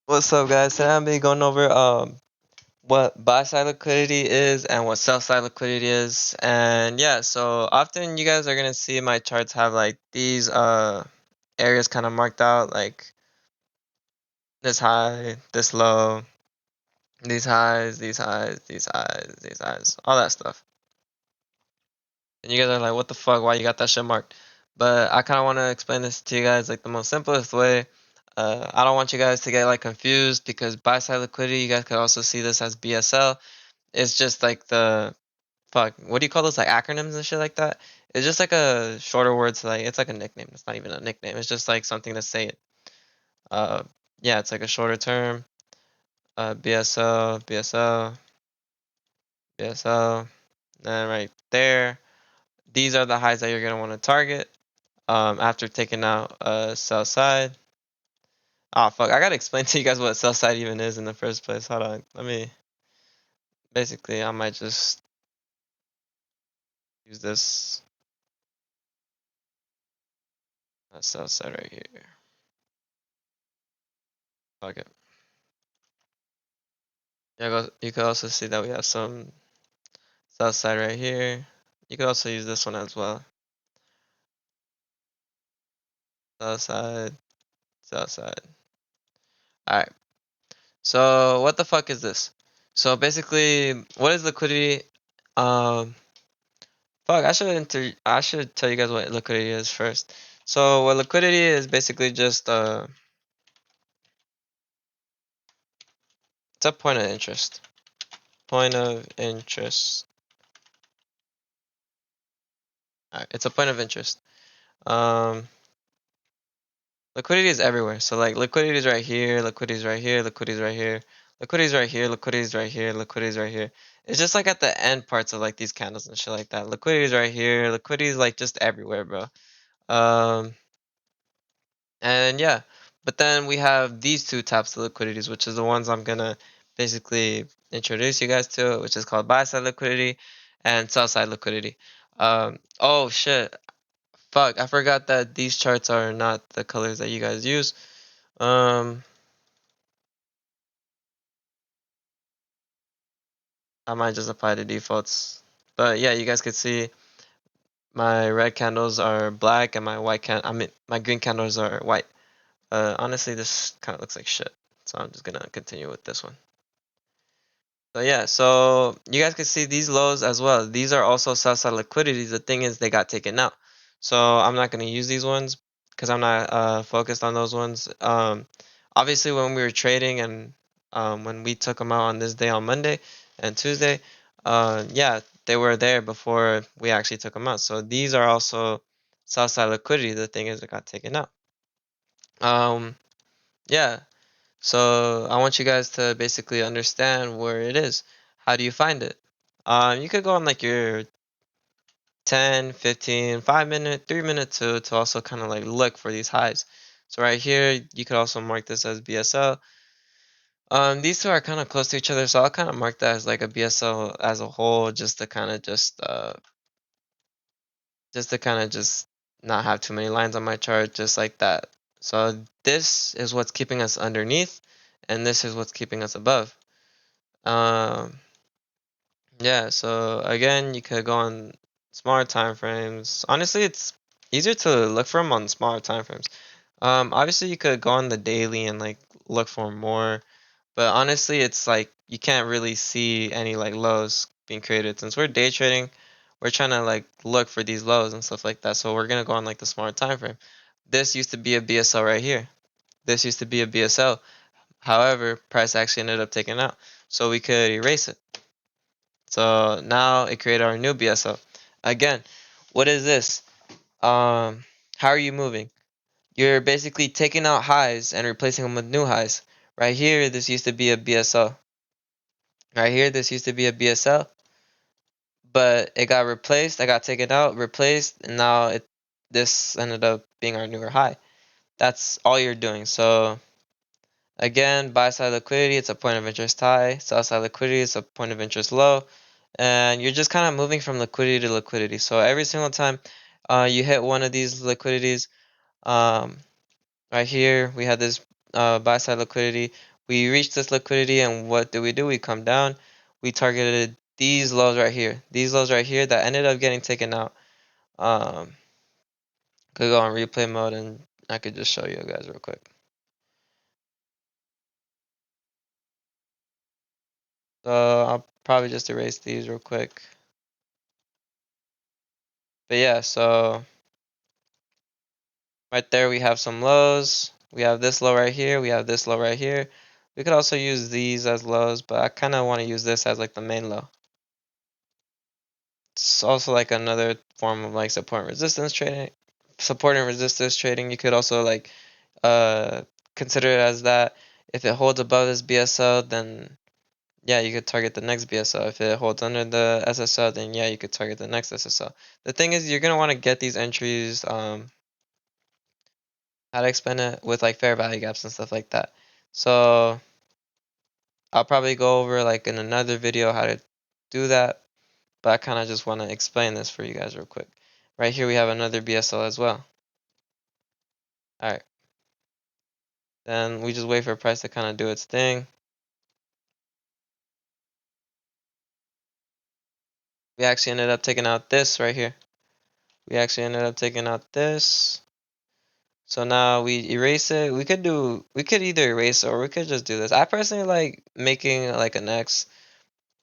What's up, guys? Today I'm be going over what buy side liquidity is and what sell side liquidity is. And yeah, so often you guys are gonna see my charts have like these areas kind of marked out, like this high, this low, these highs, these highs, these highs, these highs, all that stuff. And you guys are like, what the fuck? Why you got that shit marked? But I kind of want to explain this to you guys like the most simplest way. I don't want you guys to get like confused because buy side liquidity, you guys could also see this as BSL. It's just like the fuck. What do you call those, like acronyms and shit like that? It's just like a shorter word to like. It's like a nickname. It's not even a nickname. It's just like something to say it. Uh, yeah, it's like a shorter term. BSL, BSL, BSL. Then right there, these are the highs that you're gonna want to target. After taking out sell side. Oh fuck, I gotta explain to you guys what sell side even is in the first place. Hold on, let me. Basically, I might just use this sell side right here. Fuck it. Yeah, you can also see that we have some south side right here. You could also use this one as well. South side, south side. Alright, so what the fuck is this? So basically, what is liquidity? Um, fuck, I should tell you guys what liquidity is first. So what liquidity is basically just it's a point of interest. Point of interest. Alright, it's a point of interest. Um, Liquidity is everywhere. So like liquidity is right here, liquidity is right here, liquidity is right here, liquidity is right here, liquidity is right here, liquidity is right here. It's just like at the end parts of like these candles and shit like that. Liquidity is right here, liquidity is like just everywhere, bro. Um, and yeah, but then we have these two types of liquidities, which is the ones I'm gonna basically introduce you guys to, which is called buy side liquidity and sell side liquidity. Oh shit, fuck, I forgot that these charts are not the colors that you guys use. Um, I might just apply the defaults. But yeah, you guys could see my red candles are black and I mean my green candles are white. Honestly, this kind of looks like shit. So I'm just gonna continue with this one. So yeah, so you guys can see these lows as well. These are also sell side liquidities. The thing is they got taken out. So I'm not gonna use these ones because I'm not focused on those ones. Obviously when we were trading and when we took them out on this day on Monday and Tuesday, yeah, they were there before we actually took them out. So these are also sell side liquidity. The thing is it got taken out. Um, yeah. So I want you guys to basically understand where it is. How do you find it? You could go on like your 10, 15, 5 minute, 3 minute to also kind of like look for these highs. So right here, you could also mark this as BSL. These two are kind of close to each other, so I'll kind of mark that as like a BSL as a whole, just to kind of just not have too many lines on my chart, just like that. So this is what's keeping us underneath, and this is what's keeping us above. Um, yeah, so again, you could go on smaller time frames. Honestly, it's easier to look for them on smaller time frames. Obviously, you could go on the daily and like look for more, but honestly, it's like you can't really see any like lows being created since we're day trading. We're trying to like look for these lows and stuff like that. So we're gonna go on like the smaller time frame. This used to be a BSL right here. This used to be a BSL. However, price actually ended up taking out, so we could erase it. So now it created our new BSL. Again, what is this? How are you moving? You're basically taking out highs and replacing them with new highs. Right here, this used to be a BSL. Right here, this used to be a BSL, but it got replaced. I got taken out, replaced, and now this ended up being our newer high. That's all you're doing. So again, buy side liquidity, it's a point of interest high. Sell side liquidity, it's a point of interest low. And you're just kind of moving from liquidity to liquidity. So every single time you hit one of these liquidities, um, right here we had this buy side liquidity. we reached this liquidity, and what do? We come down. We targeted these lows right here. These lows right here that ended up getting taken out. Could go on replay mode, and I could just show you guys real quick. So I'll probably just erase these real quick. But yeah, so right there we have some lows. We have this low right here. We have this low right here. We could also use these as lows, but I kind of want to use this as like the main low. It's also like another form of like support and resistance trading. Support and resistance trading. You could also like uh consider it as that. If it holds above this BSL, then yeah, you could target the next BSL. If it holds under the SSL, then yeah, you could target the next SSL. The thing is, you're gonna want to get these entries. How to explain it with like fair value gaps and stuff like that. So I'll probably go over like in another video how to do that, but I kind of just want to explain this for you guys real quick. Right here we have another BSL as well. All right. Then we just wait for price to kind of do its thing. We actually ended up taking out this right here. We actually ended up taking out this. So now we erase it. We could either erase it or we could just do this. I personally like making like an X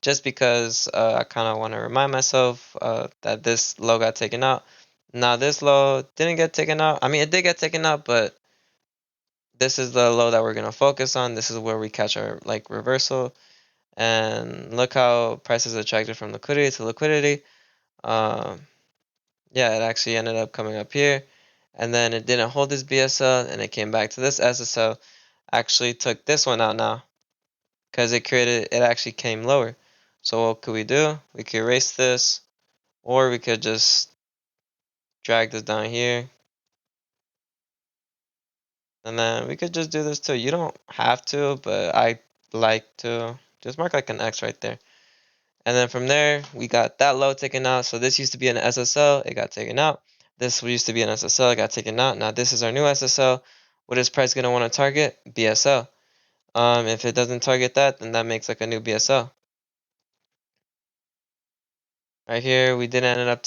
just because I kind of want to remind myself that this low got taken out. Now this low didn't get taken out. I mean, it did get taken out, but this is the low that we're gonna focus on. This is where we catch our like reversal. And look how prices attracted from liquidity to liquidity. Um, yeah, it actually ended up coming up here, and then it didn't hold this BSL, and it came back to this SSL. Actually took this one out now because it actually came lower. So what could we do? We could erase this, or we could just drag this down here, and then we could just do this too. You don't have to, but I like to just mark like an X right there. And then from there, we got that low taken out. So this used to be an SSL, it got taken out. This used to be an SSL, it got taken out. Now this is our new SSL. What is price gonna want to target? BSL. If it doesn't target that, then that makes like a new BSL. Right here, we didn't end up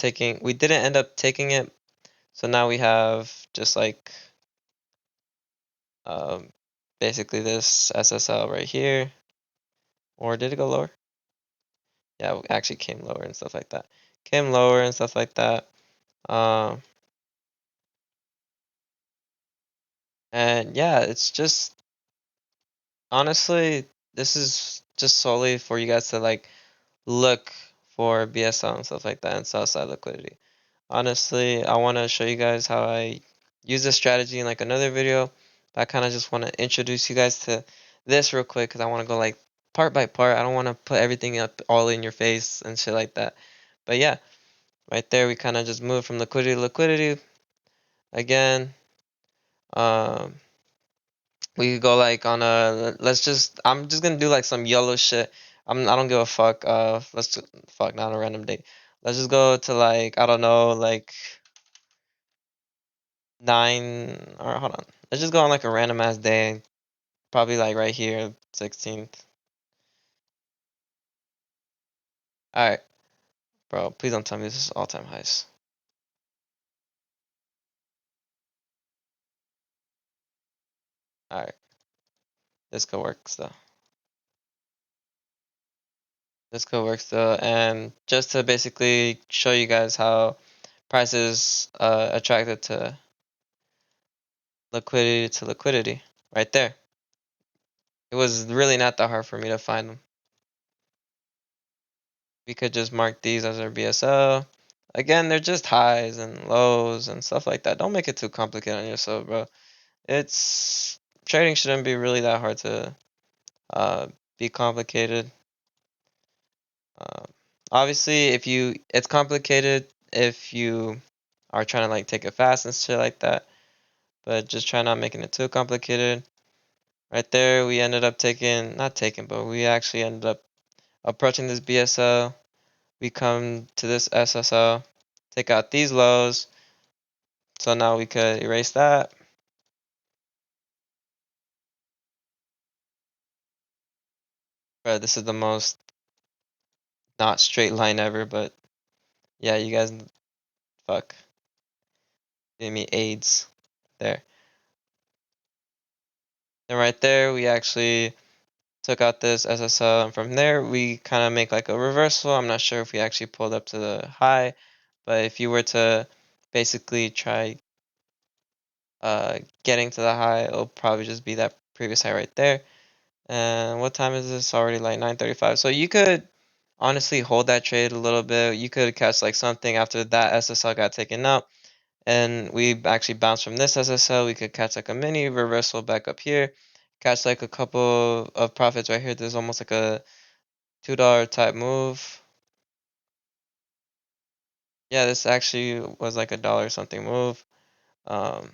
taking it. So now we have just like um, basically this SSL right here. Or did it go lower? Yeah, it actually came lower and stuff like that. Came lower and stuff like that. Um, and yeah, it's just honestly, this is just solely for you guys to like look for BSL and stuff like that and sell side liquidity. Honestly, I want to show you guys how I use this strategy in like another video. But I kind of just want to introduce you guys to this real quick because I want to go like part by part. I don't want to put everything up all in your face and shit like that. But yeah, right there we kind of just move from liquidity to liquidity again. Um, we could go like on a let's just I'm just gonna do like some yellow shit. I don't give a fuck. Fuck not a random date. Let's just go to like I don't know like 9 or hold on. Let's just go on like a random ass day. Probably like right here, 16th. Alright, bro, please don't tell me this is all time highs. Alright, this could work still. This could work still. And just to basically show you guys how prices attracted to liquidity. Right there. It was really not that hard for me to find them. We could just mark these as our BSL. Again, they're just highs and lows and stuff like that. Don't make it too complicated on yourself, bro. It's trading shouldn't be really that hard to uh, be complicated. Uh, Obviously, if you it's complicated if you are trying to like take it fast and shit like that. But just try not making it too complicated. Right there, we ended up not taking, but we actually ended up approaching this BSL. We come to this SSL, take out these lows. So now we could erase that. Bro, this is the most not straight line ever, but yeah, you guys, fuck. Gave me AIDS there. Then right there, we actually took out this SSL, and from there, we kind of make like a reversal. I'm not sure if we actually pulled up to the high, but if you were to basically try getting to the high, it'll probably just be that previous high right there. And what time is this? Already like 9:35. So you could honestly hold that trade a little bit. You could catch like something after that SSL got taken out. And we actually bounced from this SSL. We could catch like a mini reversal back up here. Catch like a couple of profits right here. There's almost like a $2 type move. Yeah, this actually was like a dollar something move. Um,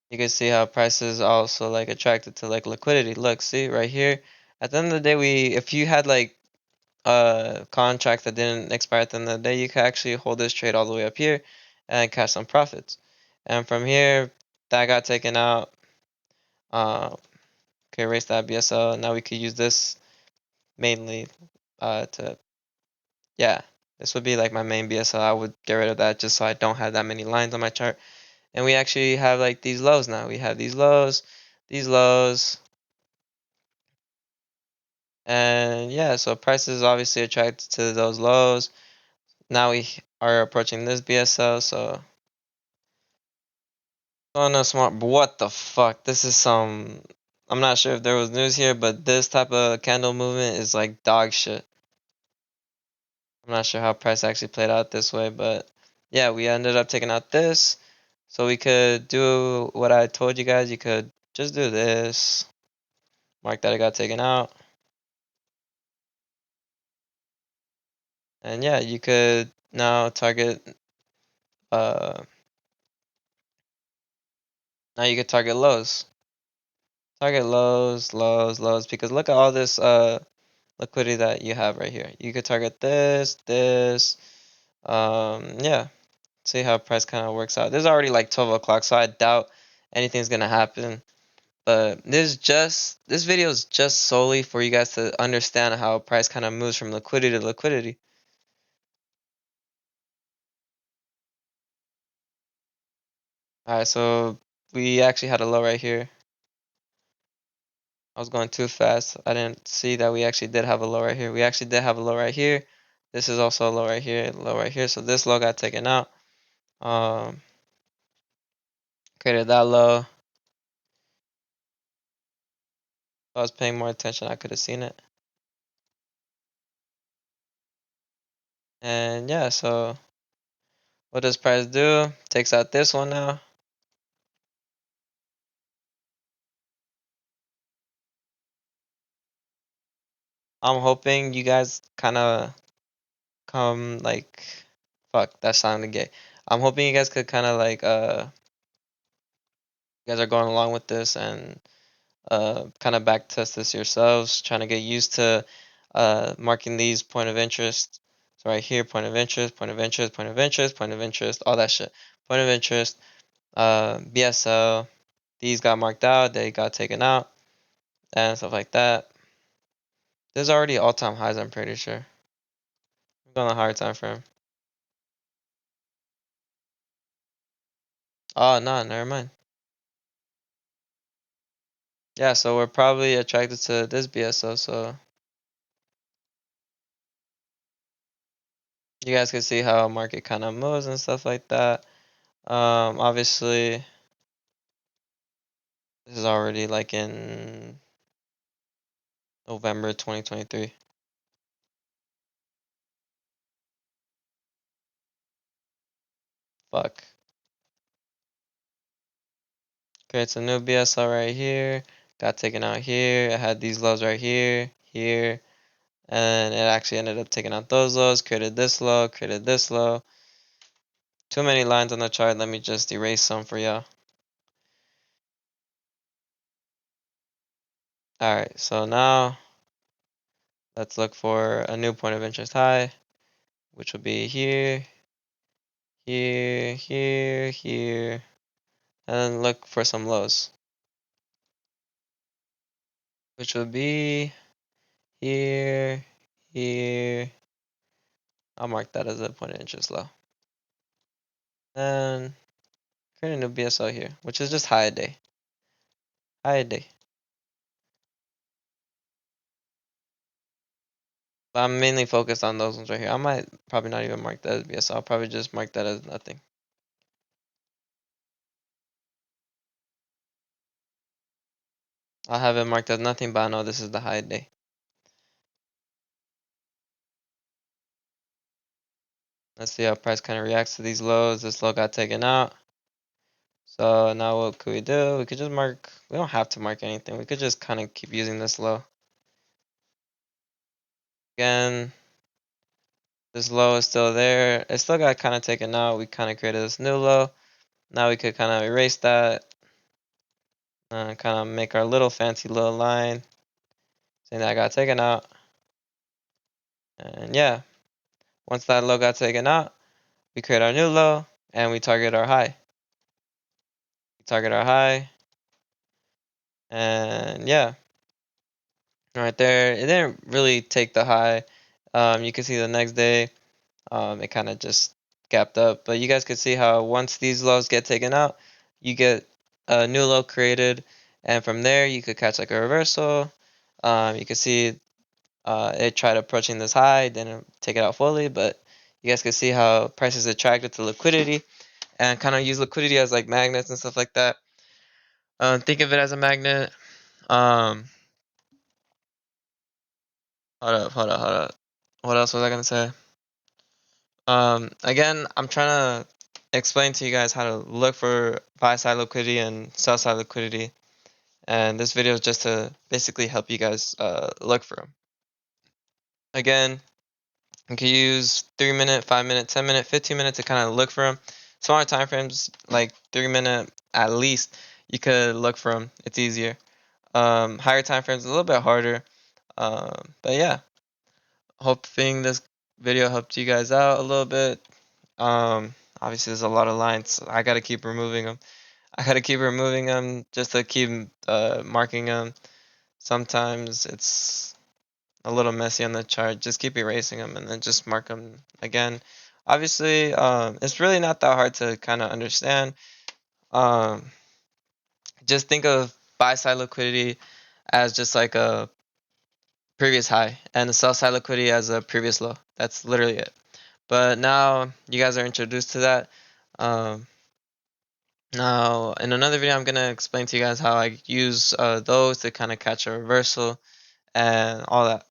you can see how prices also like attracted to like liquidity. Look, see right here. At the end of the day, if you had like a contract that didn't expire at the end of the day, you can actually hold this trade all the way up here and catch some profits. And from here, that got taken out. Okay, erase that BSL. Now we could use this mainly to, yeah, this would be like my main BSL. I would get rid of that just so I don't have that many lines on my chart. And we actually have like these lows now. We have these lows, and yeah, so prices obviously attracted to those lows. Now we are approaching this BSL, so oh no, smart. But what the fuck? This is some. I'm not sure if there was news here, but this type of candle movement is like dog shit. I'm not sure how price actually played out this way, but yeah, we ended up taking out this. So we could do what I told you guys. You could just do this. Mark that it got taken out. And yeah, you could now target uh now you could target lows. Target lows, lows, lows, because look at all this liquidity that you have right here. You could target this, this, yeah. See how price kind of works out. This is already like 12 o'clock, so I doubt anything's gonna happen. But this video is just solely for you guys to understand how price kind of moves from liquidity to liquidity. Alright, so we actually had a low right here. I was going too fast. I didn't see that we actually did have a low right here. We actually did have a low right here. This is also a low right here, low right here. So this low got taken out. Um, Created that low. If I was paying more attention, I could have seen it. And yeah, so what does price do? Takes out this one now. I'm hoping you guys kind of come like, fuck, that sounded gay. I'm hoping you guys could kind of like, you guys are going along with this and kind of back test this yourselves, trying to get used to marking these point of interest. So right here, point of interest, point of interest, point of interest, point of interest, all that shit. Point of interest, BSL, these got marked out, they got taken out, and stuff like that. There's already all-time highs, I'm pretty sure. I'm going a hard time frame. Oh, no, never mind. Yeah, so we're probably attracted to this BSL, so you guys can see how market kind of moves and stuff like that. Obviously, this is already like in November 2023. Fuck. Creates a new BSL right here. Got taken out here. I had these lows right here, here. And it actually ended up taking out those lows. Created this low, created this low. Too many lines on the chart. Let me just erase some for y'all. Alright, so now let's look for a new point of interest high, which will be here, here, here, here. And then look for some lows. which would be here, here. I'll mark that as a point of interest low. Then create a new BSL here, which is just high a day. High a day. But I'm mainly focused on those ones right here. I might probably not even mark that as BSL. I'll probably just mark that as nothing. I'll have it marked as nothing, but I know this is the high day. Let's see how price kind of reacts to these lows. This low got taken out. So now what could we do? We could just mark, we don't have to mark anything. We could just kind of keep using this low. Again, this low is still there. It still got kind of taken out. We kind of created this new low. Now we could kind of erase that. Kind of make our little fancy little line. Saying that got taken out. And yeah, once that low got taken out, we create our new low and we target our high. We target our high. And yeah, right there, it didn't really take the high. You can see the next day, it kind of just gapped up. But you guys could see how once these lows get taken out, you get a new low created. And from there, you could catch like a reversal. You can see it tried approaching this high, didn't take it out fully. But you guys can see how price is attracted to liquidity and kind of use liquidity as like magnets and stuff like that. Think of it as a magnet. Um, hold up. What else was I gonna say? Again, I'm trying to explain to you guys how to look for buy side liquidity and sell side liquidity, and this video is just to basically help you guys look for them. Again, you can use 3-minute, 5-minute, 10-minute, 15-minute to kind of look for them. Smaller time frames, like 3-minute at least, you could look for them. It's easier. Higher time frames, a little bit harder. But yeah, hoping this video helped you guys out a little bit. Obviously there's a lot of lines. So I gotta keep removing them. I gotta keep removing them just to keep marking them. Sometimes it's a little messy on the chart. Just keep erasing them and then just mark them again. Obviously, it's really not that hard to kind of understand. Um, just think of buy side liquidity as just like a previous high and the sell side liquidity as a previous low. That's literally it. But now you guys are introduced to that. Um, Now, in another video, I'm going to explain to you guys how I use those to kind of catch a reversal and all that.